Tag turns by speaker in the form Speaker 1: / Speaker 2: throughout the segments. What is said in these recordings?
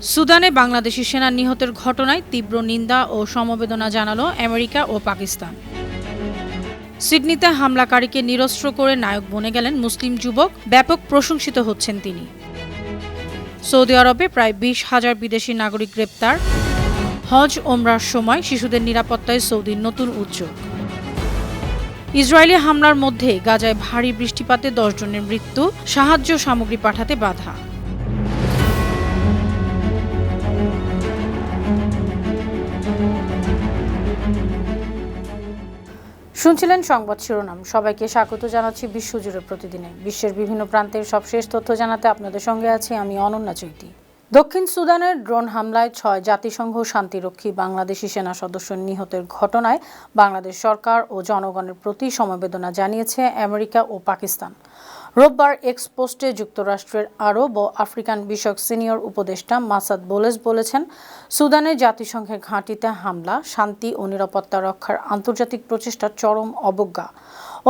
Speaker 1: সুদানে বাংলাদেশি সেনা নিহতের ঘটনায় তীব্র নিন্দা ও সমবেদনা জানালো আমেরিকা ও পাকিস্তান। সিডনিতে হামলাকারীকে নিরস্ত্র করে নায়ক বনে গেলেন মুসলিম যুবক, ব্যাপক প্রশংসিত হচ্ছেন তিনি। সৌদি আরবে প্রায় 20,000 বিদেশি নাগরিক গ্রেপ্তার। হজ ওমরার সময় শিশুদের নিরাপত্তায় সৌদির নতুন উদ্যোগ। ইসরায়েলি হামলার মধ্যে গাজায় ভারী বৃষ্টিপাতে 10 জনের মৃত্যু, সাহায্য সামগ্রী পাঠাতে বাধা। শুনছিলেন সংবাদ শিরোনাম। সবাইকে স্বাগত জানাচ্ছি বিশ্বজুড়ে প্রতিদিনে বিশ্বের বিভিন্ন প্রান্তের সবশেষ তথ্য জানাতে আপনাদের সঙ্গে আছি আমি অনন্যা চৈতি। দক্ষিণ সুদানের ড্রোন হামলায় 6 জাতিসংঘ শান্তিরক্ষী বাংলাদেশি সেনা সদস্য নিহতের ঘটনায় বাংলাদেশ সরকার ও জনগণের প্রতি সমবেদনা জানিয়েছে আমেরিকা ও পাকিস্তান। রোববার এক্স পোস্টে যুক্তরাষ্ট্রের আরব ও আফ্রিকান বিষয়ক সিনিয়র উপদেষ্টা মাসাদ বোলেস বলেছেন, সুদানের জাতিসংঘের ঘাঁটিতে হামলা শান্তি ও নিরাপত্তা রক্ষার আন্তর্জাতিক প্রচেষ্টার চরম অবজ্ঞা।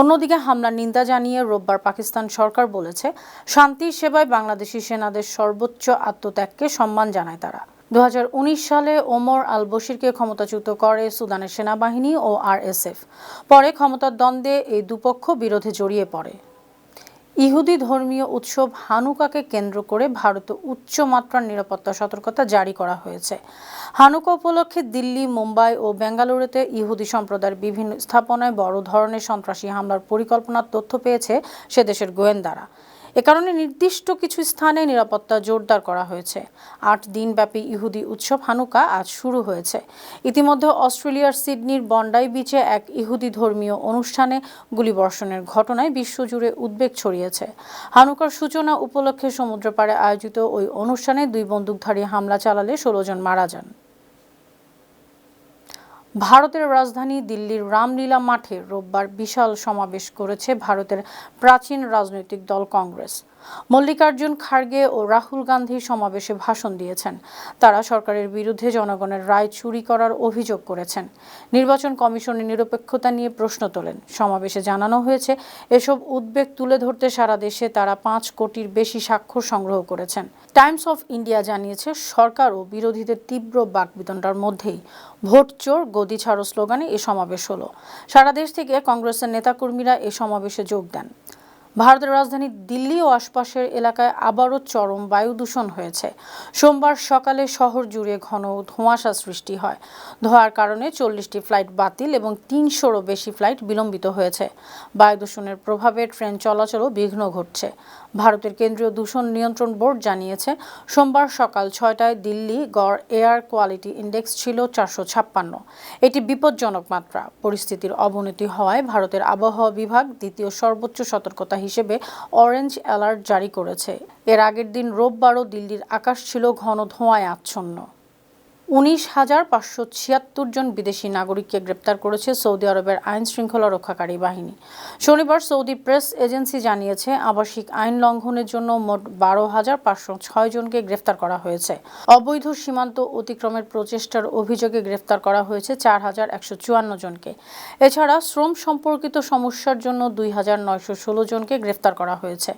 Speaker 1: অন্যদিকে হামলার নিন্দা জানিয়ে রোববার পাকিস্তান সরকার বলেছে, শান্তির সেবায় বাংলাদেশি সেনাদের সর্বোচ্চ আত্মত্যাগকে সম্মান জানায় তারা। 2019 সালে ওমর আল বশিরকে ক্ষমতাচ্যুত করে সুদানের সেনাবাহিনী ও RSF। পরে ক্ষমতার দ্বন্দ্বে এই দুপক্ষ বিরোধে জড়িয়ে পড়ে। ইহুদি ধর্মীয় উৎসব হানুকাকে কেন্দ্র করে ভারতে উচ্চমাত্রার নিরাপত্তা সতর্কতা জারি করা হয়েছে। হানুকা উপলক্ষে দিল্লি, মুম্বাই ও বেঙ্গালুরুতে ইহুদি সম্প্রদায়ের বিভিন্ন স্থাপনায় বড় ধরনের সন্ত্রাসী হামলার পরিকল্পনার তথ্য পেয়েছে সে দেশের গোয়েন্দারা। এ কারণে নির্দিষ্ট কিছু স্থানে নিরাপত্তা জোরদার করা হয়েছে। 8 দিনব্যাপী ইহুদি উৎসব হানুকা আজ শুরু হয়েছে। ইতিমধ্যে অস্ট্রেলিয়ার সিডনির বন্ডাই বিচে এক ইহুদি ধর্মীয় অনুষ্ঠানে গুলিবর্ষণের ঘটনায় বিশ্বজুড়ে উদ্বেগ ছড়িয়েছে। হানুকার সূচনা উপলক্ষে সমুদ্রপাড়ে আয়োজিত ওই অনুষ্ঠানে 2 বন্দুকধারী হামলা চালালে 16 জন মারা যান। ভারতের রাজধানী দিল্লির রামলীলা মাঠে রোববার বিশাল সমাবেশ করেছে ভারতের প্রাচীন রাজনৈতিক দল কংগ্রেস। মল্লিকার্জুন খার্গে ও রাহুল গান্ধী সমাবেশে ভাষণ দিয়েছেন। তারা সরকারের বিরুদ্ধে জনগণের রায় চুরি করার অভিযোগ করেছেন। নির্বাচন কমিশনের নিরপেক্ষতা নিয়ে প্রশ্ন তোলেন। সমাবেশে জানানো হয়েছে, এসব উদ্বেগ তুলে ধরতে সারা দেশে তারা 5 কোটির বেশি স্বাক্ষর সংগ্রহ করেছেন। টাইমস অফ ইন্ডিয়া জানিয়েছে, সরকার ও বিরোধীদের তীব্র বাকবিতণ্ডার মধ্যেই ভোট চোর গদি ছাড়ো স্লোগানে এ সমাবেশ হলো। সারা দেশ থেকে কংগ্রেসের নেতাকর্মীরা এ সমাবেশে যোগ দেন। ভারতের রাজধানী দিল্লি ও আশপাশের এলাকায় আবারও চরম বায়ু দূষণ হয়েছে। সোমবার সকালে শহর জুড়ে ঘন ধোঁয়াশা সৃষ্টি হয়। ধোঁয়ার কারণে 40টি ফ্লাইট বাতিল এবং 300রও বেশি ফ্লাইট বিলম্বিত হয়েছে। বায়ু দূষণের প্রভাবে ট্রেন চলাচলও বিঘ্ন ঘটছে। ভারতের কেন্দ্রীয় দূষণ নিয়ন্ত্রণ বোর্ড জানিয়েছে, সোমবার সকাল 6টায় দিল্লি গড় এয়ার কোয়ালিটি ইন্ডেক্স ছিল 456। এটি বিপজ্জনক মাত্রা। পরিস্থিতির অবনতি হওয়ায় ভারতের আবহাওয়া বিভাগ দ্বিতীয় সর্বোচ্চ সতর্কতা হিসেবে অরেঞ্জ অ্যালার্ট জারি করেছে। এর আগের দিন রোববারও দিল্লির আকাশ ছিল ঘন ধোঁয়ায় আচ্ছন্ন। 19,576 জন বিদেশি নাগরিককে গ্রেপ্তার করেছে সৌদি আরবের আইন শৃঙ্খলা রক্ষাকারী বাহিনী। শনিবার সৌদি প্রেস এজেন্সি জানিয়েছে, আবাসিক আইন লঙ্ঘনের জন্য মোট 12,506 জনকে গ্রেফতার করা হয়েছে। অবৈধ সীমান্ত অতিক্রমের প্রচেষ্টার অভিযোগে গ্রেফতার করা হয়েছে 4,154 জনকে। এছাড়া শ্রম সম্পর্কিত সমস্যার জন্য 2,916 জনকে গ্রেফতার করা হয়েছে।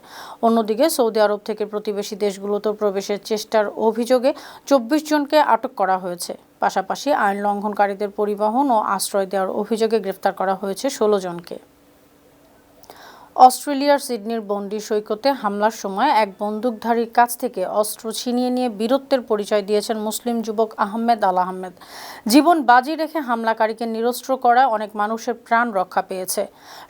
Speaker 1: অন্যদিকে সৌদি আরব থেকে প্রতিবেশী দেশগুলোতে প্রবেশের চেষ্টার অভিযোগে 24 জনকে আটক করা হয়েছে। পাশাপাশি আইন লঙ্ঘনকারীদের পরিবহন ও আশ্রয় দেওয়ার অভিযোগে গ্রেফতার করা হয়েছে 16 জনকে। অস্ট্রেলিয়ার সিডনির বন্ডি সৈকতে হামলার সময় এক বন্দুকধারীর কাছ থেকে অস্ত্র ছিনিয়ে নিয়ে বীরত্বের পরিচয় দিয়েছেন মুসলিম যুবক আহমেদ আল আহমেদ। জীবন বাজি রেখে হামলাকারীকে নিরস্ত্র করা অনেক মানুষের প্রাণ রক্ষা পেয়েছে।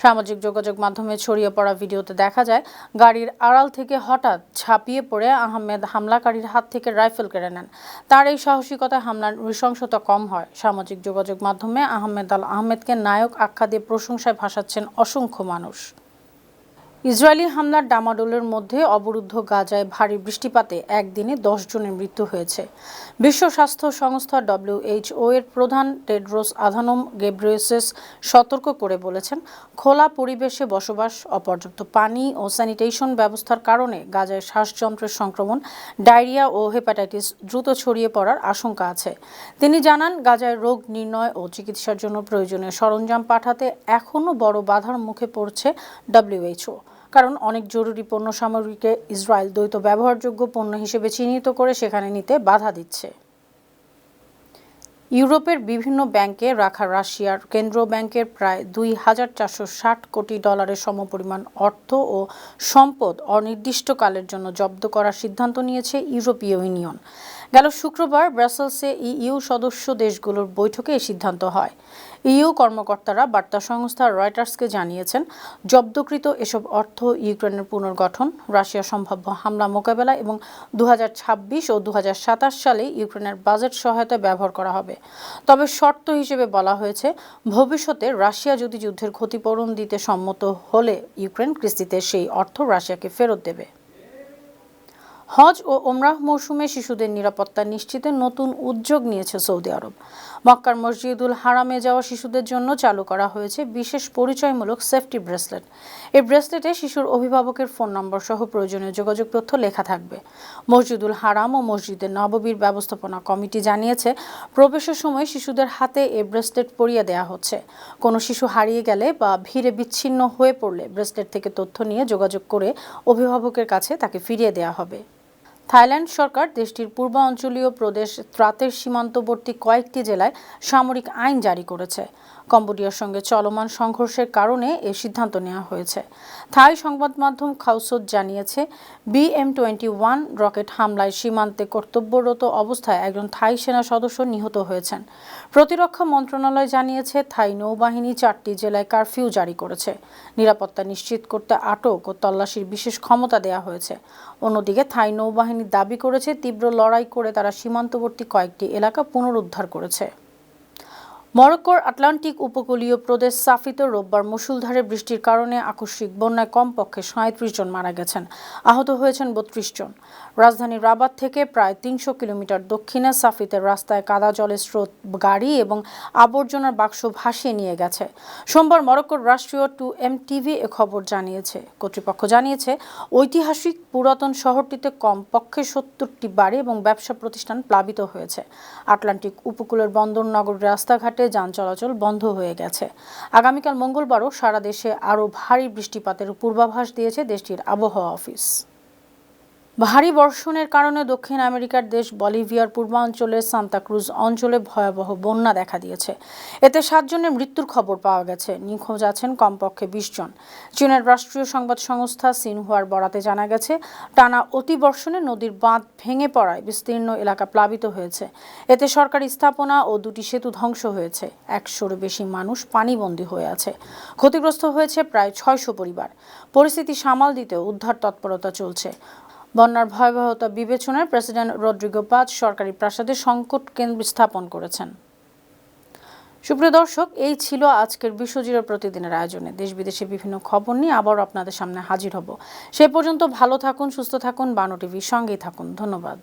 Speaker 1: সামাজিক যোগাযোগ মাধ্যমে ছড়িয়ে পড়া ভিডিওতে দেখা যায়, গাড়ির আড়াল থেকে হঠাৎ ঝাঁপিয়ে পড়ে আহমেদ হামলাকারীর হাত থেকে রাইফেল কেড়ে নেন। তার এই সাহসিকতায় হামলার নৃশংসতা কম হয়। সামাজিক যোগাযোগ মাধ্যমে আহমেদ আল আহমেদকে নায়ক আখ্যা দিয়ে প্রশংসায় ভাসাচ্ছেন অসংখ্য মানুষ। ইসরায়েলি হামলার ডামাডোলের মধ্যে অবরুদ্ধ গাজায় ভারী বৃষ্টিপাতে একদিনে 10 জনের মৃত্যু হয়েছে। বিশ্ব স্বাস্থ্য সংস্থা WHO এর প্রধান টেড্রোস আধানোম গেব্রেয়েসাস সতর্ক করে বলেছেন, খোলা পরিবেশে বসবাস, অপর্যাপ্ত পানি ও স্যানিটেশন ব্যবস্থার কারণে গাজায় শ্বাসযন্ত্রের সংক্রমণ, ডায়রিয়া ও হেপাটাইটিস দ্রুত ছড়িয়ে পড়ার আশঙ্কা আছে। তিনি জানান, গাজায় রোগ নির্ণয় ও চিকিৎসার জন্য প্রয়োজনীয় সরঞ্জাম পাঠাতে এখনও বড় বাধার মুখে পড়ছে WHO। কারণ অনেক জরুরি পণ্য সামগ্রীকে ইসরায়েল দ্বৈত ব্যবহারযোগ্য পণ্য হিসেবে চিহ্নিত করে সেখানে নিতে বাধা দিচ্ছে। ইউরোপের বিভিন্ন ব্যাংকে রাখা রাশিয়ার কেন্দ্রীয় ব্যাংকের প্রায় ২,৪৬০ কোটি ডলারের সমপরিমাণ অর্থ ও সম্পদ অনির্দিষ্টকালের জন্য জব্দ করার সিদ্ধান্ত নিয়েছে ইউরোপীয় ইউনিয়ন। গেল শুক্রবার ব্রাসেলসে ইইউ সদস্য দেশগুলোর বৈঠকে এই সিদ্ধান্ত হয়। ইইউ কর্মকর্তারা বার্তা সংস্থা রয়টার্সকে জানিয়েছেন, জব্দকৃত এসব অর্থ ইউক্রেনের পুনর্গঠন, রাশিয়ার সম্ভাব্য হামলা মোকাবেলা এবং ২০২৬ ও ২০২৭ সালে ইউক্রেনের বাজেট সহায়তায় ব্যবহার করা হবে। তবে শর্ত হিসেবে বলা হয়েছে, ভবিষ্যতে রাশিয়া যদি যুদ্ধের ক্ষতিপূরণ দিতে সম্মত হলে ইউক্রেন কিস্তিতে সেই অর্থ রাশিয়াকে ফেরত দেবে। হজ ও ওমরাহ মৌসুমে শিশুদের নিরাপত্তা নিশ্চিতে নতুন উদ্যোগ নিয়েছে সৌদি আরব। মক্কার মসজিদুল হারামে যাওয়া শিশুদের জন্য চালু করা হয়েছে বিশেষ পরিচয়মূলক সেফটি ব্রেসলেট। এই ব্রেসলেটে শিশুর অভিভাবকের ফোন নম্বর সহ প্রয়োজনীয় যোগাযোগ তথ্য লেখা থাকবে। মসজিদুল হারাম ও মসজিদে নববীর ব্যবস্থাপনা কমিটি জানিয়েছে, প্রবেশের সময় শিশুদের হাতে এই ব্রেসলেট পরিয়ে দেওয়া হচ্ছে। কোনো শিশু হারিয়ে গেলে বা ভিড়ে বিচ্ছিন্ন হয়ে পড়লে ব্রেসলেট থেকে তথ্য নিয়ে যোগাযোগ করে অভিভাবকের কাছে তাকে ফিরিয়ে দেওয়া হবে। থাইল্যান্ড সরকার দেশটির পূর্বাঞ্চলীয় প্রদেশ ত্রাতের সীমান্তবর্তী কয়েকটি জেলায় সামরিক আইন জারি করেছে। কম্বোডিয়ার সঙ্গে চলমান সংঘর্ষের কারণে এ সিদ্ধান্ত নেওয়া হয়েছে। থাই সংবাদ মাধ্যম খাউসত জানিয়েছে, BM-21 রকেট হামলায় সীমান্তে কর্তব্যরত অবস্থায় একজন থাই সেনা সদস্য নিহত হয়েছেন। প্রতিরক্ষা মন্ত্রণালয় জানিয়েছে, থাই নৌবাহিনী 4টি জেলায় কারফিউ জারি করেছে। নিরাপত্তা নিশ্চিত করতে আটক ও তল্লাশির বিশেষ ক্ষমতা দেওয়া হয়েছে। অন্যদিকে থাই নৌবাহিনী দাবি করেছে, তীব্র লড়াই করে তারা সীমান্তবর্তী কয়েকটি এলাকা পুনরুদ্ধার করেছে। মরক্কোর আটলান্টিক উপকূলীয় প্রদেশ সাফিতে রোববার মুষলধারে বৃষ্টির কারণে আকস্মিক বন্যায় কমপক্ষে 37 জন মারা গেছেন, আহত হয়েছেন 32 জন। রাজধানী রাবাত থেকে প্রায় 300 কিলোমিটার দক্ষিণে সাফিতের রাস্তায় কাদা জলের স্রোত গাড়ি এবং আবর্জনার বাক্স ভাসিয়ে নিয়ে গেছে। সোমবার মরক্কোর রাষ্ট্রীয় 2M টিভি এ খবর জানিয়েছে। কর্তৃপক্ষ জানিয়েছে, ঐতিহাসিক পুরাতন শহরটিতে কমপক্ষে 70টি বাড়ি এবং ব্যবসা প্রতিষ্ঠান প্লাবিত হয়েছে। আটলান্টিক উপকূলের বন্দর নগরীর রাস্তাঘাটে যান চলাচল বন্ধ হয়ে গেছে। আগামীকাল মঙ্গলবারও সারা দেশে আরও ভারী বৃষ্টিপাতের পূর্বাভাস দিয়েছে দেশটির আবহাওয়া অফিস। ভারী বর্ষণের কারণে দক্ষিণ আমেরিকার দেশ বলিভিয়ার পূর্বাঞ্চলের সান্তা ক্রুজ অঞ্চলে ভয়াবহ বন্যা দেখা দিয়েছে। এতে 7 জনের মৃত্যুর খবর পাওয়া গেছে। নিখোঁজ আছেন কমপক্ষে 20 জন। চীনের রাষ্ট্রীয় সংবাদ সংস্থা সিনহুয়ার বরাতে জানা গেছে, টানা অতিবর্ষণে নদীর বাঁধ ভেঙে পড়ায় বিস্তীর্ণ এলাকা প্লাবিত হয়েছে। এতে সরকারি স্থাপনা ও 2টি সেতু ধ্বংস হয়েছে। 100-এরও বেশি মানুষ পানিবন্দী হয়ে আছে। ক্ষতিগ্রস্ত হয়েছে প্রায় 600 পরিবার। পরিস্থিতি সামাল দিতেও উদ্ধার তৎপরতা চলছে। বন্যার ভয়াবহতা বিবেচনায় প্রেসিডেন্ট রদ্রিগো পাজ সরকারি প্রাসাদে সংকট কেন্দ্র স্থাপন করেছেন। সুপ্রিয় দর্শক, এই ছিল আজকের বিশ্বজুড়ে প্রতিদিনের আয়োজনে। দেশ বিদেশে বিভিন্ন খবর নিয়ে আবার আপনাদের সামনে হাজির হব। সে পর্যন্ত ভালো থাকুন, সুস্থ থাকুন, বানু টিভির সঙ্গেই থাকুন। ধন্যবাদ।